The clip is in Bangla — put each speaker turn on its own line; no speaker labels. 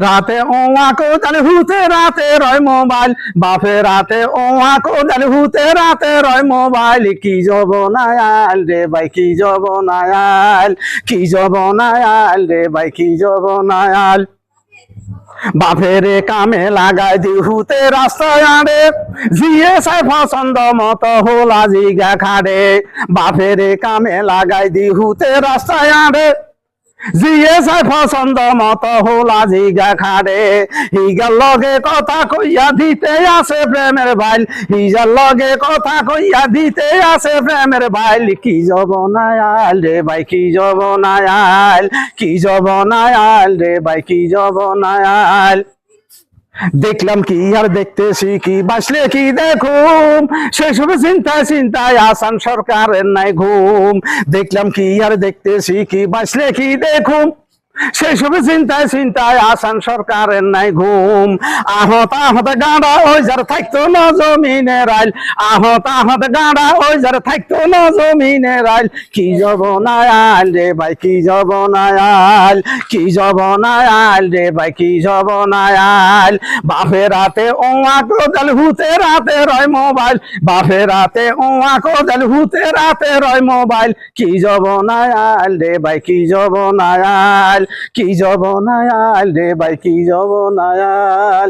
রাতে ওয়া কোদাল হুতে রাতে রয় মোবাইল বাপে রাতে ওয়া কোদাল হুতে রাতে রয় মোবাইল কি জবনায়াল রে ভাই কি জবনায়াল কি জবনায়াল রে ভাই কি জবনায়াল বাপের কামে লাগাই দি হুতে রাস্তায় আড়ে জিয়ে সাই পছন্দ মতো হোলা জিগা খাড়ে বাপের কামে লাগাই দি হুতে রাস্তায় আড়ে জিয়ে সাই পছন্দ মতো হোলা জিগা খাড়ে হিগার লগে কথা কইয়া দিতে আছে প্রেমের বাইল হিজার লগে কথা কইয়া দিতে আছে প্রেমের বাইল কি জবনায়াল রে ভাই কি জবনায়াল কি জবনায়াল রে ভাই কি জবনায়াল দেখলাম কি আর দেখতেছি কি বাসলে কি দেখুম সেসব চিন্তায় চিন্তায় আসাম সরকারের নাই ঘুম দেখলাম কি আর দেখতেছি কি বাসলে কি দেখুম সেসব চিন্তায় চিন্তায় আসাম সরকারের নাই ঘুম আহত আহত গাঁড়া ওই যার থাকতো না জমিনের আইল আহত আহত গাঁড়া ওই যার থাকতো না জমিনের আইল কি জবনায়াল রে ভাই কি জবনায়াল কি জবনায়াল রে ভাই কি জবনায়াল বাপে রাতে ওয়া কোদাল হুতে রাতে রয় মোবাইল বাপে রাতে ওয়া কোদাল হুতে রাতে রয় মোবাইল কি জবনায়াল রে ভাই কি জবনায়াল কি জবনায়াল রে ভাই কি জবনায়াল